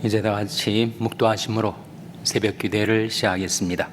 이제 다 같이 묵도하심으로 새벽 기도를 시작하겠습니다.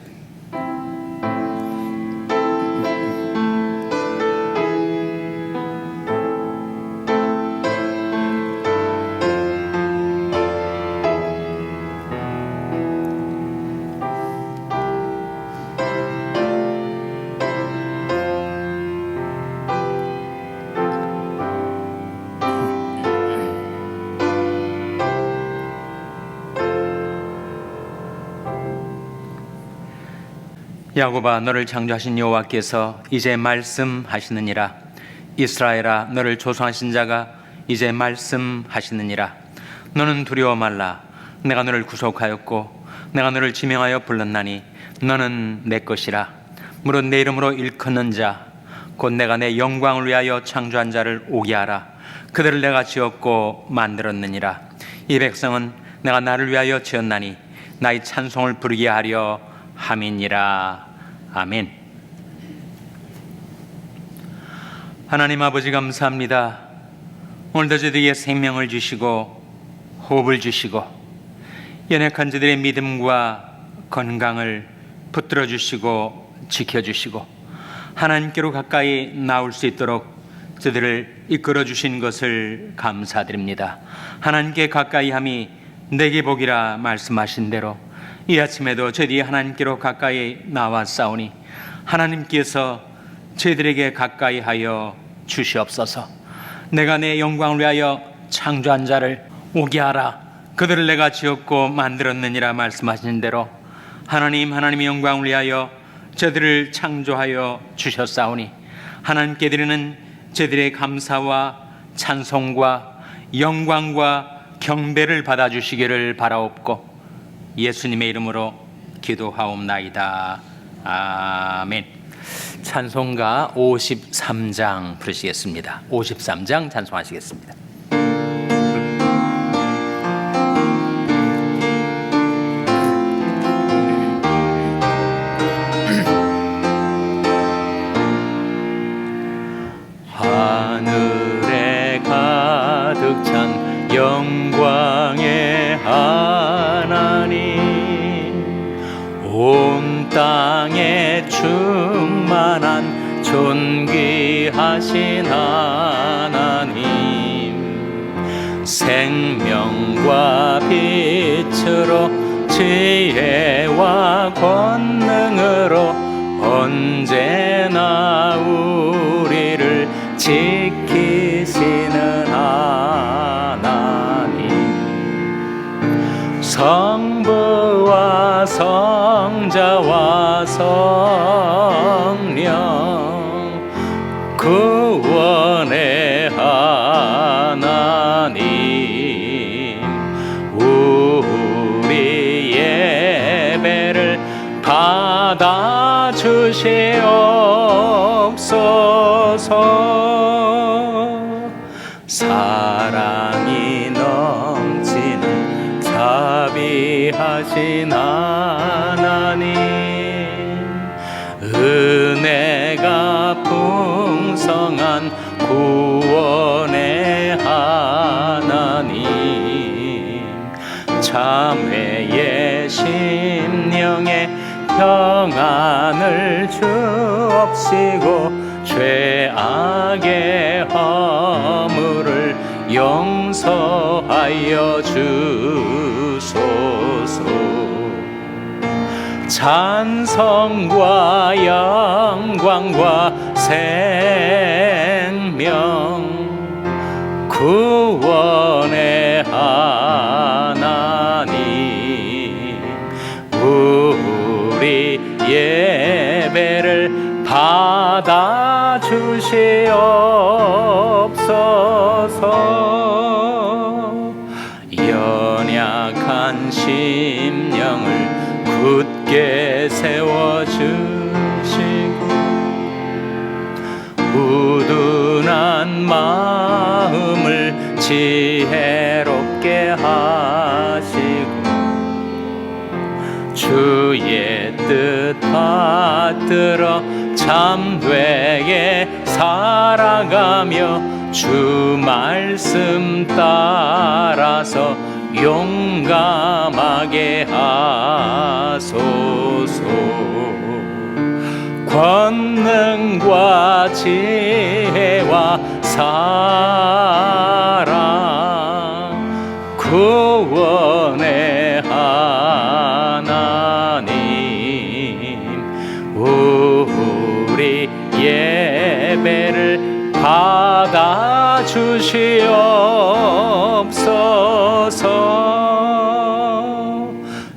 야곱아, 너를 창조하신 여호와께서 이제 말씀하시느니라. 이스라엘아, 너를 조성하신 자가 이제 말씀하시느니라. 너는 두려워 말라. 내가 너를 구속하였고 내가 너를 지명하여 불렀나니 너는 내 것이라. 무릇 내 이름으로 일컫는 자, 곧 내가 내 영광을 위하여 창조한 자를 오게 하라. 그들을 내가 지었고 만들었느니라. 이 백성은 내가 나를 위하여 지었나니 나의 찬송을 부르게 하려 함이니라. 아멘. 하나님 아버지, 감사합니다. 오늘도 저희에게 생명을 주시고 호흡을 주시고 연약한 저들의 믿음과 건강을 붙들어 주시고 지켜주시고 하나님께로 가까이 나올 수 있도록 저들을 이끌어 주신 것을 감사드립니다. 하나님께 가까이 함이 내게 복이라 말씀하신 대로 이 아침에도 저희들이 하나님께로 가까이 나왔사오니 하나님께서 저희들에게 가까이 하여 주시옵소서. 내가 내 영광을 위하여 창조한 자를 오게 하라. 그들을 내가 지었고 만들었느니라 말씀하신 대로 하나님의 영광을 위하여 저희들을 창조하여 주셨사오니 하나님께 드리는 저희들의 감사와 찬송과 영광과 경배를 받아주시기를 바라옵고 예수님의 이름으로 기도하옵나이다. 아멘. 찬송가 53장 부르시겠습니다. 53장 찬송하시겠습니다. 하늘에 가득 찬 영광의 하나님, 온 땅에 충만한 존귀하신 하나님, 생명과 빛으로 지혜와 권능으로 언제나 우리를 지키시는 하나님, 성부와 성자와 성령 구원의 하나님, 우리 예배를 받아주시옵소서. 사랑이 넘치는 자비하신 하나님, 은혜가 풍성한 구원의 하나님, 참회의 심령에 평안을 주옵시고 죄악의 허물을 용서하여 주소서. 찬송과 영광과 생명 구원의 하나님, 우리 예배를 받아주시옵소서. 연약한 심령을 굳게 세워주시고 우둔한 마음을 지혜롭게 하시고 주의 뜻 받들어 참되게 살아가며 주 말씀 따라서 용감하게 하소서. 권능과 지혜와 사랑 구원의 하나님, 우리 예배를 받아 주시옵소서.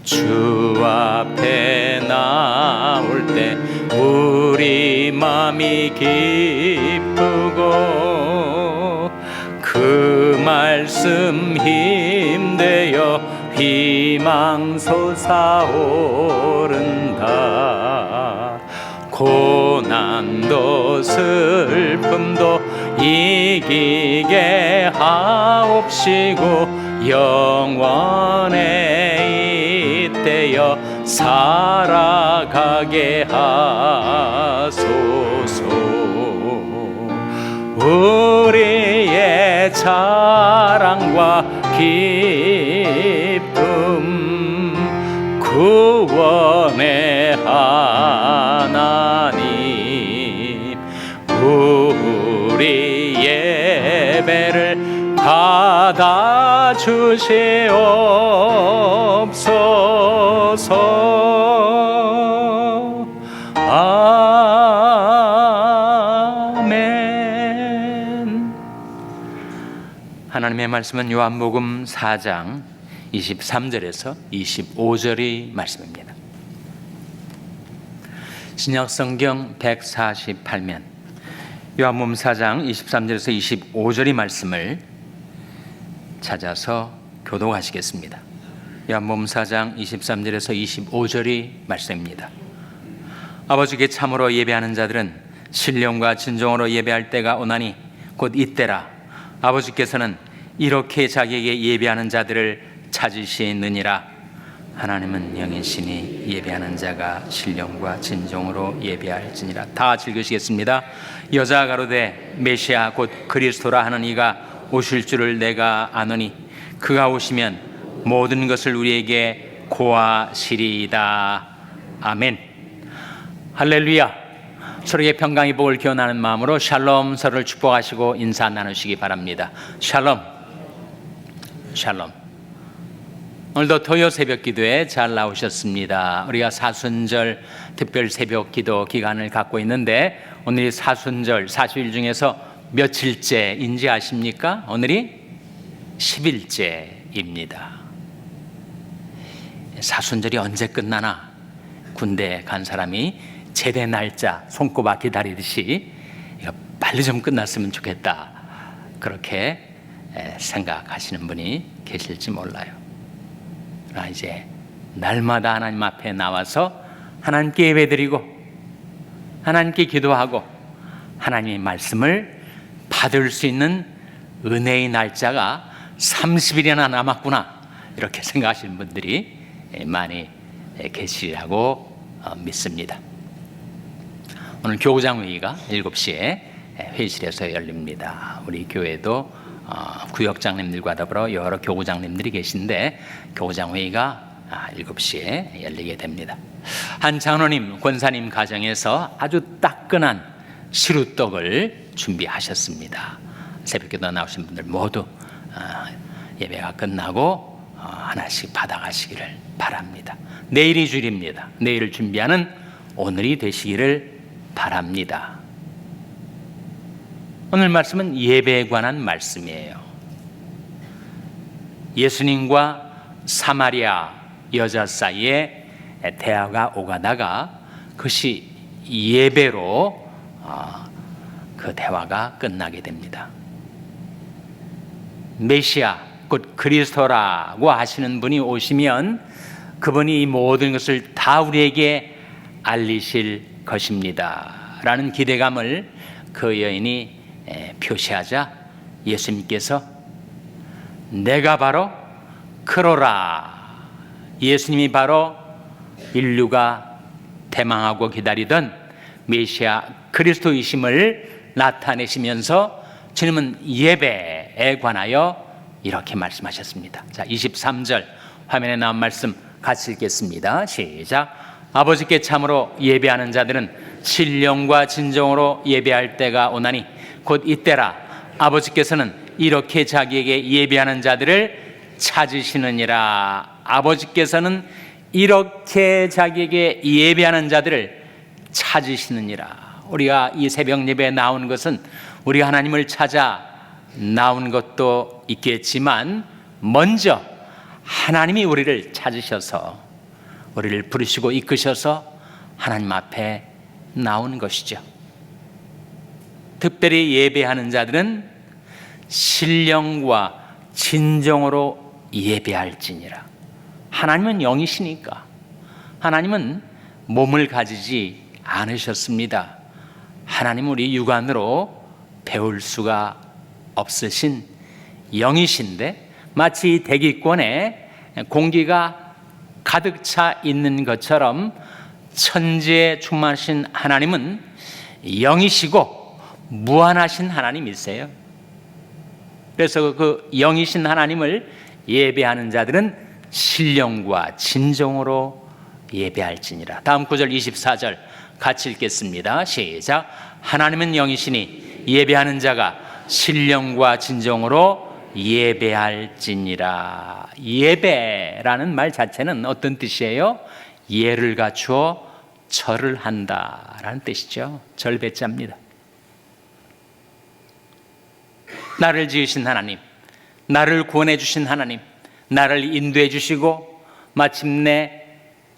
주 앞에 나올 때 우리 맘이 기쁘고 그 말씀 힘되어 희망 솟아오른다. 고난도 슬픔도 이기게 하옵시고 영원에 잇대어 살아가게 하소서. 우리의 자랑과 기쁨 구원의 하나님, 우리 예배를 받아 주시옵소서. 아멘. 하나님의 말씀은 요한복음 4장 23절에서 25절의 말씀입니다. 신약성경 148면 요한복음 4장 23절에서 25절의 말씀을 찾아서 교독하시겠습니다. 요한복음 4장 23절에서 25절의 말씀입니다. 아버지께 참으로 예배하는 자들은 신령과 진정으로 예배할 때가 오나니 곧 이때라. 아버지께서는 이렇게 자기에게 예배하는 자들을 찾으시느니라. 하나님은 영이시니 예배하는 자가 신령과 진정으로 예배할지니라. 다 읽으시겠습니다. 여자가 가로되 메시아 곧 그리스도라 하는 이가 오실 줄을 내가 아노니 그가 오시면 모든 것을 우리에게 고하시리이다. 아멘. 할렐루야. 서로의 평강의 복을 기원하는 마음으로 샬롬, 서로를 축복하시고 인사 나누시기 바랍니다. 샬롬. 샬롬. 오늘도 토요 새벽 기도에 잘 나오셨습니다. 우리가 사순절 특별 새벽 기도 기간을 갖고 있는데 오늘이 사순절 40일 중에서 며칠째인지 아십니까? 오늘이 10일째입니다. 사순절이 언제 끝나나 군대 간 사람이 제대 날짜 손꼽아 기다리듯이 이거 빨리 좀 끝났으면 좋겠다, 그렇게 생각하시는 분이 계실지 몰라요. 그러나 이제 날마다 하나님 앞에 나와서 하나님께 예배드리고 하나님께 기도하고 하나님의 말씀을 받을 수 있는 은혜의 날짜가 30일이나 남았구나, 이렇게 생각하시는 분들이 많이 계시라고 믿습니다. 오늘 교구장 회의가 7시에 회의실에서 열립니다. 우리 교회도 구역장님들과 더불어 여러 교구장님들이 계신데 교구장 회의가 7시에 열리게 됩니다. 한 장로님, 권사님 가정에서 아주 따끈한 시루떡을 준비하셨습니다. 새벽기도 나오신 분들 모두 예배가 끝나고 하나씩 받아가시기를 바랍니다. 내일이 주일입니다. 내일을 준비하는 오늘이 되시기를 바랍니다. 오늘 말씀은 예배에 관한 말씀이에요. 예수님과 사마리아 여자 사이에 대화가 오가다가 그것이 예배로 그 대화가 끝나게 됩니다. 메시아 곧 그리스도라고 하시는 분이 오시면 그분이 이 모든 것을 다 우리에게 알리실 것입니다 라는 기대감을 그 여인이 표시하자 예수님께서 내가 바로 그로라, 예수님이 바로 인류가 대망하고 기다리던 메시아 그리스도이심을 나타내시면서 주님은 예배에 관하여 이렇게 말씀하셨습니다. 자, 23절 화면에 나온 말씀 같이 읽겠습니다. 시작. 아버지께 참으로 예배하는 자들은 신령과 진정으로 예배할 때가 오나니 곧 이때라. 아버지께서는 이렇게 자기에게 예배하는 자들을 찾으시느니라. 아버지께서는 이렇게 자기에게 예배하는 자들을 찾으시느니라. 우리가 이 새벽 예배에 나온 것은 우리가 하나님을 찾아 나온 것도 있겠지만 먼저 하나님이 우리를 찾으셔서 우리를 부르시고 이끄셔서 하나님 앞에 나오는 것이죠. 특별히 예배하는 자들은 신령과 진정으로 예배할지니라. 하나님은 영이시니까 하나님은 몸을 가지지 않으셨습니다. 하나님은 우리 육안으로 배울 수가 없으신 영이신데 마치 대기권에 공기가 가득 차 있는 것처럼 천지에 충만하신 하나님은 영이시고 무한하신 하나님이세요. 그래서 그 영이신 하나님을 예배하는 자들은 신령과 진정으로 예배할지니라. 다음 구절 24절 같이 읽겠습니다. 시작. 하나님은 영이시니 예배하는 자가 신령과 진정으로 예배할지니라. 예배라는 말 자체는 어떤 뜻이에요? 예를 갖추어 절을 한다라는 뜻이죠. 절배자입니다. 나를 지으신 하나님, 나를 구원해 주신 하나님, 나를 인도해 주시고 마침내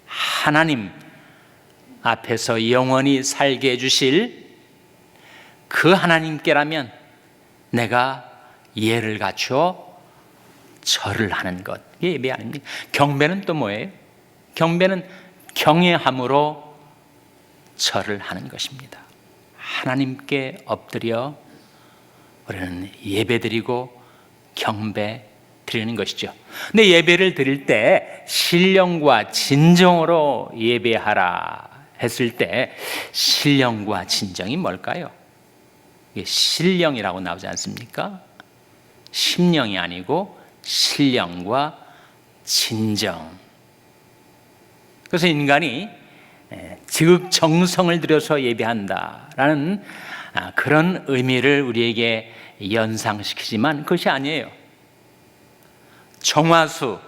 하나님 앞에서 영원히 살게 해주실 그 하나님께라면 내가 예를 갖추어 절을 하는 것, 이게 예배 아닙니까? 경배는 또 뭐예요? 경배는 경외함으로 절을 하는 것입니다. 하나님께 엎드려 우리는 예배드리고 경배 드리는 것이죠. 근데 예배를 드릴 때 신령과 진정으로 예배하라 했을 때 신령과 진정이 뭘까요? 이게 신령이라고 나오지 않습니까? 심령이 아니고 신령과 진정. 그래서 인간이 지극정성을 들여서 예배한다라는 그런 의미를 우리에게 연상시키지만 그것이 아니에요. 정화수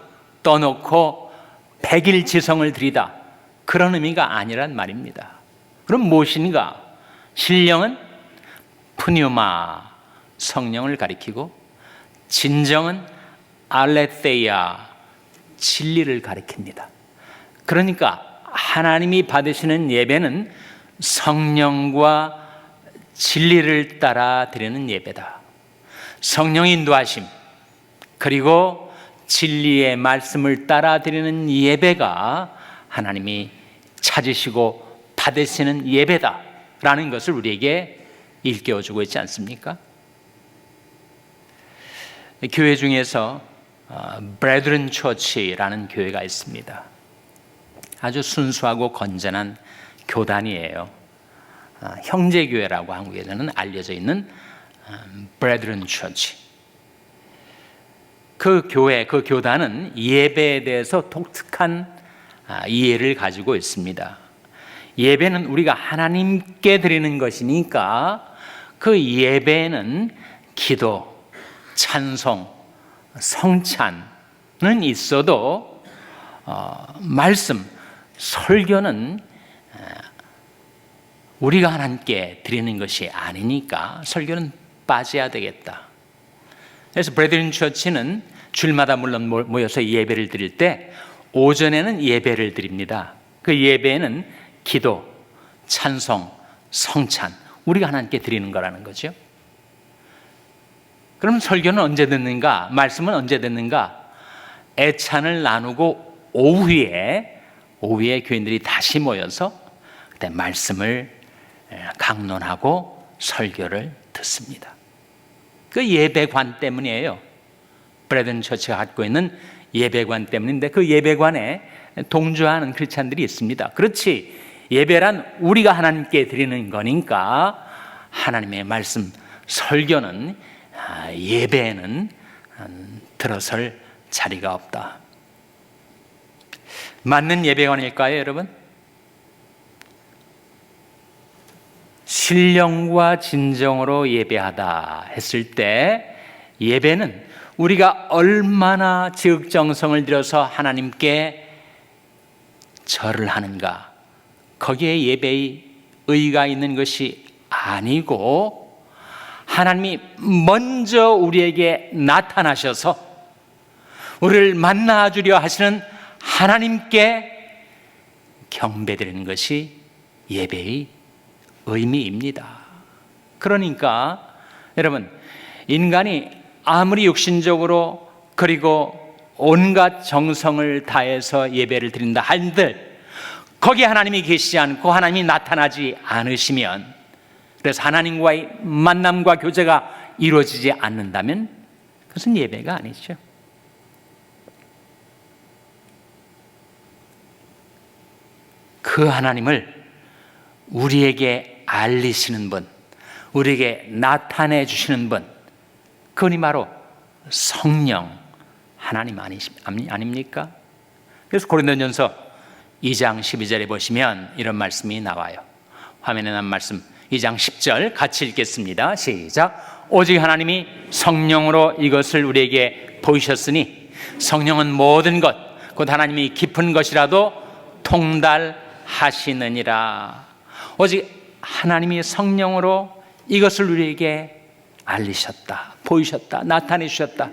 떠놓고 백일지성을 드리다, 그런 의미가 아니란 말입니다. 그럼 무엇인가? 신령은 푸뉴마, 성령을 가리키고, 진정은 알레테이아, 진리를 가리킵니다. 그러니까 하나님이 받으시는 예배는 성령과 진리를 따라 드리는 예배다. 성령 인도하심 그리고 진리의 말씀을 따라 드리는 예배가 하나님이 찾으시고 받으시는 예배다라는 것을 우리에게 일깨워주고 있지 않습니까? 교회 중에서 브레드런 처치라는 교회가 있습니다. 아주 순수하고 건전한 교단이에요. 형제교회라고 한국에서는 알려져 있는 브레드런 처치. 그 교회, 그 교단은 예배에 대해서 독특한 이해를 가지고 있습니다. 예배는 우리가 하나님께 드리는 것이니까 그 예배에는 기도, 찬송, 성찬은 있어도 말씀, 설교는 우리가 하나님께 드리는 것이 아니니까 설교는 빠져야 되겠다. 그래서 브레드런 처치는 주일마다 물론 모여서 예배를 드릴 때 오전에는 예배를 드립니다. 그 예배는 기도, 찬송, 성찬, 우리가 하나님께 드리는 거라는 거죠. 그럼 설교는 언제 듣는가? 말씀은 언제 듣는가? 애찬을 나누고 오후에 교인들이 다시 모여서 그때 말씀을 강론하고 설교를 듣습니다. 그 예배관 때문이에요. 브레든 처치가 갖고 있는 예배관 때문인데 그 예배관에 동조하는 크리스찬들이 있습니다. 그렇지, 예배란 우리가 하나님께 드리는 거니까 하나님의 말씀, 설교는 예배에는 들어설 자리가 없다. 맞는 예배관일까요, 여러분? 신령과 진정으로 예배하다 했을 때 예배는 우리가 얼마나 지극정성을 들여서 하나님께 절을 하는가, 거기에 예배의 의의가 있는 것이 아니고 하나님이 먼저 우리에게 나타나셔서 우리를 만나주려 하시는 하나님께 경배드리는 것이 예배의 의미입니다. 그러니까 여러분, 인간이 아무리 육신적으로 그리고 온갖 정성을 다해서 예배를 드린다 한들 거기에 하나님이 계시지 않고 하나님이 나타나지 않으시면, 그래서 하나님과의 만남과 교제가 이루어지지 않는다면 그것은 예배가 아니죠. 그 하나님을 우리에게 알리시는 분, 우리에게 나타내 주시는 분, 그분이 바로 성령 하나님 아닙니까? 그래서 고린도전서 2장 12절에 보시면 이런 말씀이 나와요. 화면에 난 말씀 2장 10절 같이 읽겠습니다. 시작. 오직 하나님이 성령으로 이것을 우리에게 보이셨으니 성령은 모든 것 곧 하나님이 깊은 것이라도 통달하시느니라. 오직 하나님이 성령으로 이것을 우리에게 알리셨다, 보이셨다, 나타내 주셨다.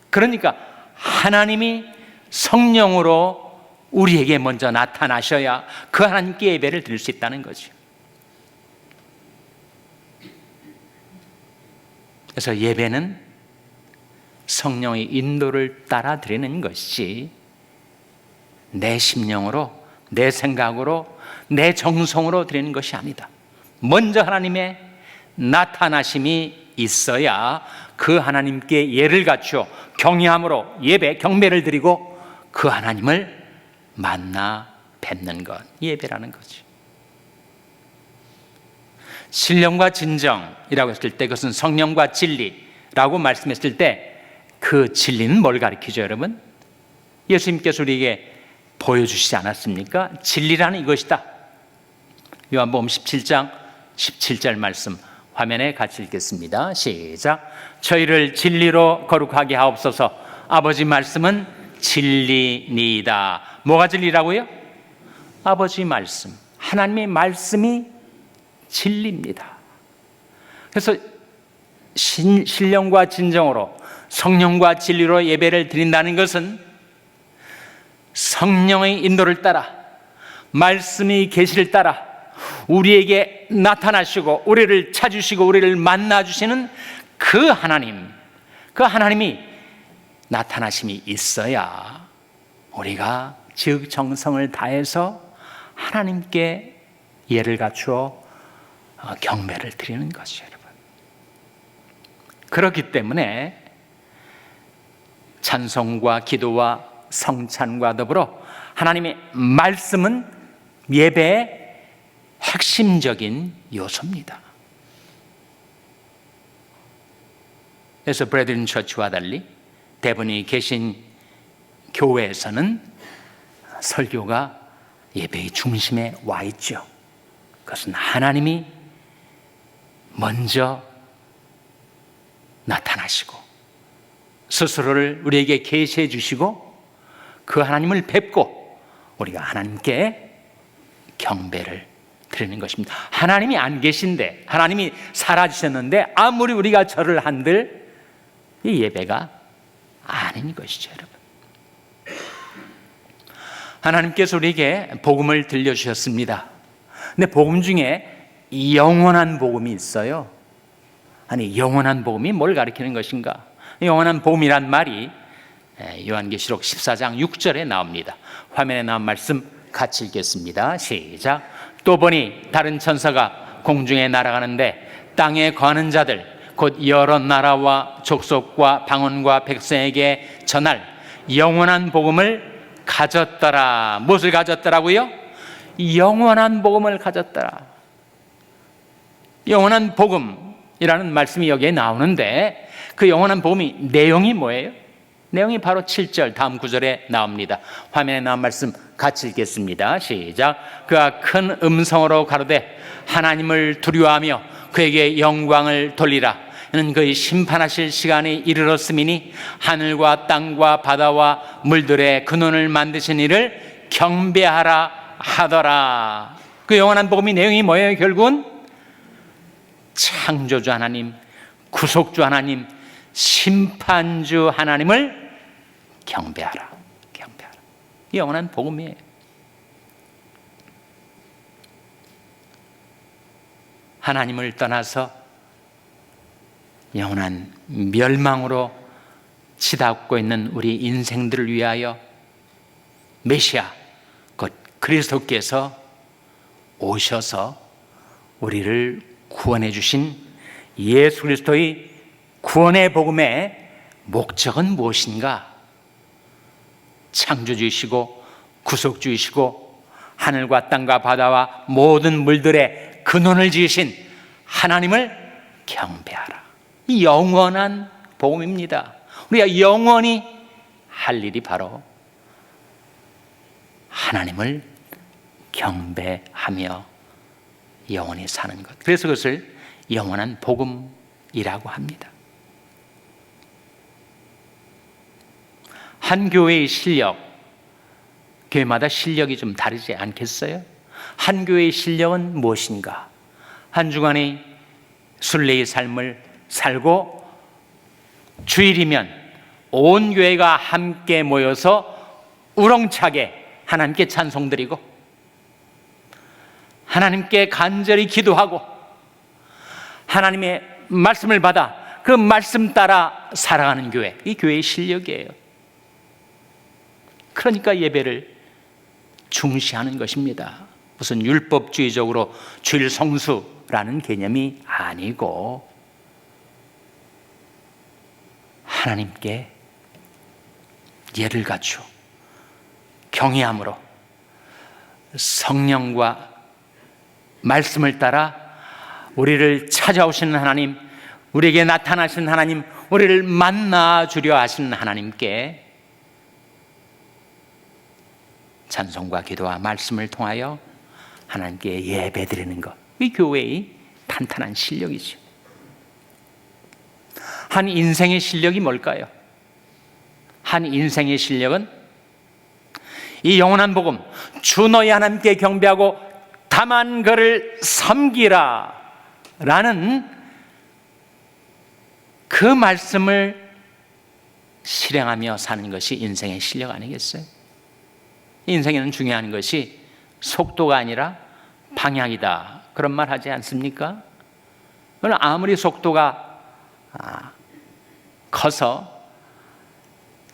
그러니까 하나님이 성령으로 우리에게 먼저 나타나셔야 그 하나님께 예배를 드릴 수 있다는 거죠. 그래서 예배는 성령의 인도를 따라 드리는 것이지 내 심령으로, 내 생각으로, 내 정성으로 드리는 것이 아니다. 먼저 하나님의 나타나심이 있어야 그 하나님께 예를 갖추어 경외함으로 예배, 경배를 드리고 그 하나님을 만나 뵙는 것, 예배라는 거죠. 신령과 진정이라고 했을 때 그것은 성령과 진리라고 말씀했을 때 그 진리는 뭘 가리키죠, 여러분? 예수님께서 우리에게 보여주시지 않았습니까? 진리라는 이것이다. 요한복음 17장 17절 말씀 화면에 같이 읽겠습니다. 시작. 저희를 진리로 거룩하게 하옵소서. 아버지 말씀은 진리니이다. 뭐가 진리라고요? 아버지 말씀, 하나님의 말씀이 진리입니다. 그래서 신령과 진정으로 성령과 진리로 예배를 드린다는 것은 성령의 인도를 따라, 말씀의 계시를 따라 우리에게 나타나시고 우리를 찾으시고 우리를 만나주시는 그 하나님, 그 하나님이 나타나심이 있어야 우리가 지극정성을 다해서 하나님께 예를 갖추어 경배를 드리는 것이죠, 여러분. 그렇기 때문에 찬송과 기도와 성찬과 더불어 하나님의 말씀은 예배의 핵심적인 요소입니다. 그래서 브레드린 처치와 달리 대부분이 계신 교회에서는 설교가 예배의 중심에 와 있죠. 그것은 하나님이 먼저 나타나시고 스스로를 우리에게 계시해 주시고 그 하나님을 뵙고 우리가 하나님께 경배를 드리는 것입니다. 하나님이 안 계신데, 하나님이 사라지셨는데 아무리 우리가 절을 한들 이 예배가 아닌 것이죠, 여러분. 하나님께서 우리에게 복음을 들려주셨습니다. 근데 복음 중에 영원한 복음이 있어요. 아니, 영원한 복음이 뭘 가리키는 것인가? 영원한 복음이란 말이 요한계시록 14장 6절에 나옵니다. 화면에 나온 말씀 같이 읽겠습니다. 시작. 또 보니 다른 천사가 공중에 날아가는데 땅에 거하는 자들 곧 여러 나라와 족속과 방언과 백성에게 전할 영원한 복음을 가졌더라. 무엇을 가졌더라고요? 영원한 복음을 가졌더라. 영원한 복음이라는 말씀이 여기에 나오는데 그 영원한 복음이 내용이 뭐예요? 내용이 바로 7절 다음 구절에 나옵니다. 화면에 나온 말씀 같이 읽겠습니다. 시작. 그가 큰 음성으로 가로되 하나님을 두려워하며 그에게 영광을 돌리라. 이는 그의 심판하실 시간이 이르렀음이니 하늘과 땅과 바다와 물들의 근원을 만드신 이를 경배하라 하더라. 그 영원한 복음의 내용이 뭐예요? 결국은 창조주 하나님, 구속주 하나님, 심판주 하나님을 경배하라. 경배하라. 이 영원한 복음이에요. 하나님을 떠나서 영원한 멸망으로 치닫고 있는 우리 인생들을 위하여 메시아, 곧 그리스도께서 오셔서 우리를 구원해 주신 예수 그리스도의 구원의 복음의 목적은 무엇인가? 창조주이시고 구속주이시고 하늘과 땅과 바다와 모든 물들의 근원을 지으신 하나님을 경배하라. 이 영원한 복음입니다. 우리가 영원히 할 일이 바로 하나님을 경배하며 영원히 사는 것. 그래서 그것을 영원한 복음이라고 합니다. 한 교회의 실력, 교회마다 실력이 좀 다르지 않겠어요? 한 교회의 실력은 무엇인가? 한 주간의 순례의 삶을 살고 주일이면 온 교회가 함께 모여서 우렁차게 하나님께 찬송드리고 하나님께 간절히 기도하고 하나님의 말씀을 받아 그 말씀 따라 살아가는 교회, 이 교회의 실력이에요. 그러니까 예배를 중시하는 것입니다. 무슨 율법주의적으로 주일 성수라는 개념이 아니고 하나님께 예를 갖추어 경외함으로 성령과 말씀을 따라 우리를 찾아오시는 하나님, 우리에게 나타나신 하나님, 우리를 만나주려 하시는 하나님께 찬송과 기도와 말씀을 통하여 하나님께 예배드리는 것, 이 교회의 탄탄한 실력이죠. 한 인생의 실력이 뭘까요? 한 인생의 실력은 이 영원한 복음, 주 너희 하나님께 경배하고 다만 그를 섬기라 라는 그 말씀을 실행하며 사는 것이 인생의 실력 아니겠어요? 인생에는 중요한 것이 속도가 아니라 방향이다, 그런 말 하지 않습니까? 아무리 속도가 커서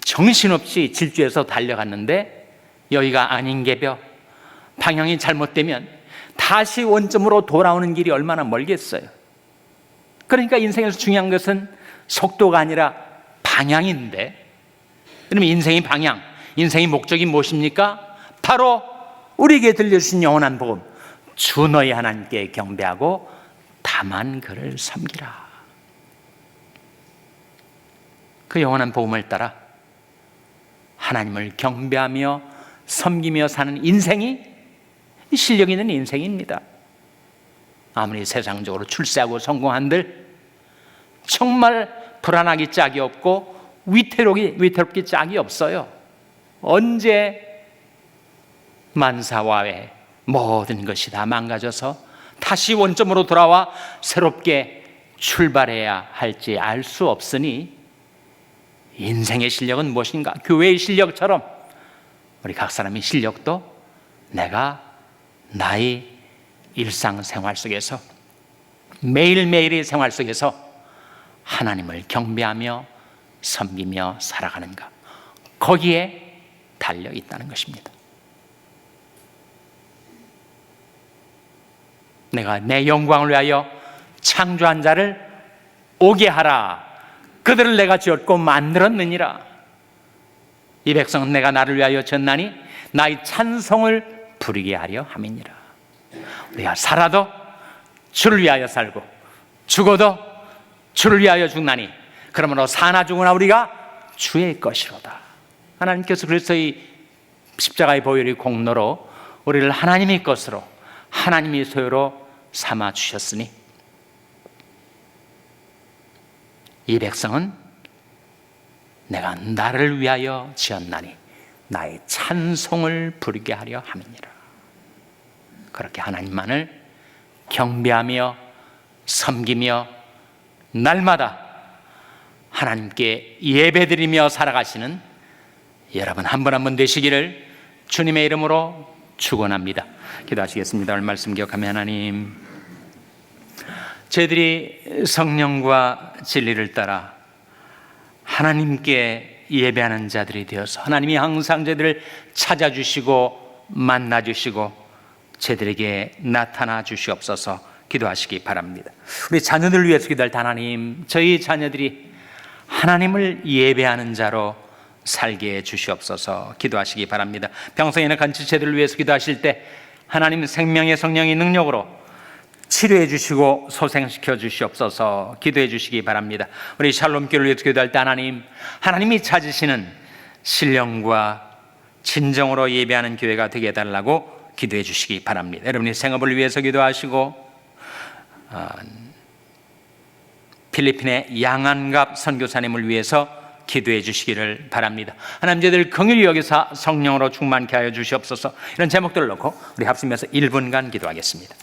정신없이 질주해서 달려갔는데 여기가 아닌 게벼, 방향이 잘못되면 다시 원점으로 돌아오는 길이 얼마나 멀겠어요. 그러니까 인생에서 중요한 것은 속도가 아니라 방향인데, 그러면 인생의 방향, 인생의 목적이 무엇입니까? 바로 우리에게 들려주신 영원한 복음, 주 너희 하나님께 경배하고 다만 그를 섬기라. 그 영원한 복음을 따라 하나님을 경배하며 섬기며 사는 인생이 실력 있는 인생입니다. 아무리 세상적으로 출세하고 성공한들 정말 불안하기 짝이 없고 위태롭기 짝이 없어요. 언제 만사와의 모든 것이 다 망가져서 다시 원점으로 돌아와 새롭게 출발해야 할지 알 수 없으니 인생의 실력은 무엇인가? 교회의 실력처럼 우리 각 사람의 실력도 내가 나의 일상생활 속에서 매일매일의 생활 속에서 하나님을 경배하며 섬기며 살아가는가, 거기에 달려 있다는 것입니다. 내가 내 영광을 위하여 창조한 자를 오게 하라. 그들을 내가 지었고 만들었느니라. 이 백성은 내가 나를 위하여 지었나니 나의 찬송을 부르게 하려 함이니라. 우리가 살아도 주를 위하여 살고 죽어도 주를 위하여 죽나니 그러므로 사나 죽으나 우리가 주의 것이로다. 하나님께서 그리스도의 십자가의 보혈의 공로로 우리를 하나님의 것으로, 하나님의 소유로 삼아 주셨으니 이 백성은 내가 나를 위하여 지었나니 나의 찬송을 부르게 하려 함이니라. 그렇게 하나님만을 경배하며 섬기며 날마다 하나님께 예배드리며 살아가시는 여러분 한 분 한 분 되시기를 주님의 이름으로 축원합니다. 기도하시겠습니다. 오늘 말씀 기억하며 하나님, 저희들이 성령과 진리를 따라 하나님께 예배하는 자들이 되어서 하나님이 항상 저희들을 찾아주시고 만나주시고 저희들에게 나타나 주시옵소서 기도하시기 바랍니다. 우리 자녀들을 위해서 기도할 하나님, 저희 자녀들이 하나님을 예배하는 자로 살게 해 주시옵소서 기도하시기 바랍니다. 평소에는 간치 저희들을 위해서 기도하실 때 하나님 생명의 성령의 능력으로 치료해 주시고 소생시켜 주시옵소서 기도해 주시기 바랍니다. 우리 샬롬교회를 위해서 기도할 때 하나님, 하나님이 찾으시는 신령과 진정으로 예배하는 교회가 되게 해달라고 기도해 주시기 바랍니다. 여러분의 생업을 위해서 기도하시고 필리핀의 양한갑 선교사님을 위해서 기도해 주시기를 바랍니다. 하나님, 저희들 긍휼히 여기서 성령으로 충만케 하여 주시옵소서. 이런 제목들을 놓고 우리 합심해서 1분간 기도하겠습니다.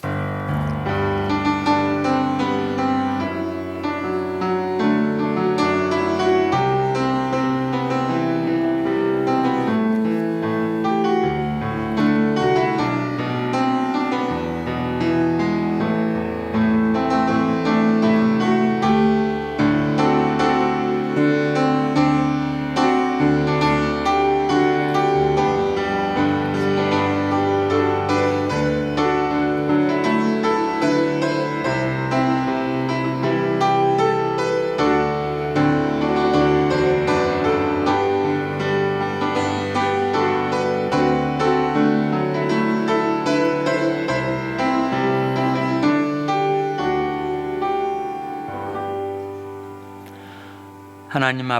하나님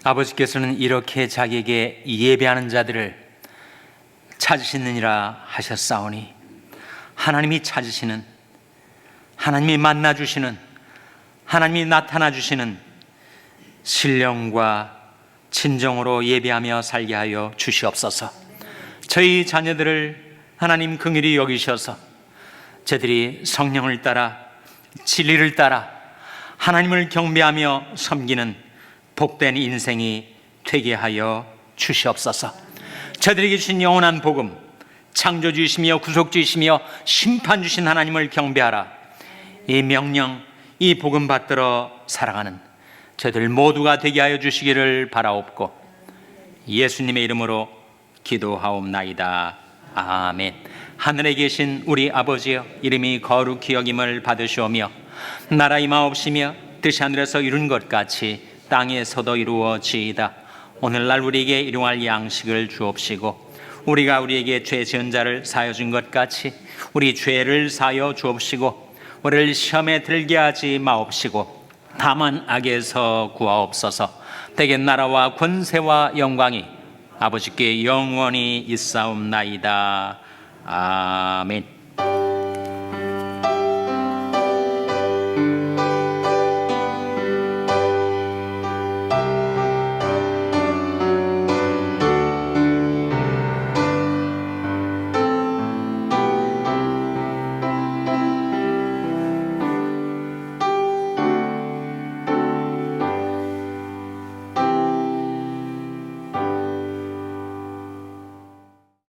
아버지께서는 이렇게 자기에게 예배하는 자들을 찾으시느니라 하셨사오니 하나님이 찾으시는, 하나님이 만나주시는, 하나님이 나타나주시는 신령과 진정으로 예배하며 살게 하여 주시옵소서. 저희 자녀들을 하나님 긍휼히 여기셔서 저들이 성령을 따라 진리를 따라 하나님을 경배하며 섬기는 복된 인생이 되게 하여 주시옵소서. 저들에게 주신 영원한 복음, 창조주이시며 구속주이시며 심판주신 하나님을 경배하라, 이 명령, 이 복음 받들어 살아가는 저들 모두가 되게 하여 주시기를 바라옵고 예수님의 이름으로 기도하옵나이다. 아멘. 하늘에 계신 우리 아버지여, 이름이 거룩히 여김을 받으시오며 나라 임하옵시며 뜻이 하늘에서 이룬 것 같이 땅에서도 이루어지이다. 오늘날 우리에게 일용할 양식을 주옵시고 우리가 우리에게 죄 지은 자를 사하여 준 것 같이 우리 죄를 사하여 주옵시고 우리를 시험에 들게 하지 마옵시고 다만 악에서 구하옵소서. 대개 나라와 권세와 영광이 아버지께 영원히 있사옵나이다. 아멘.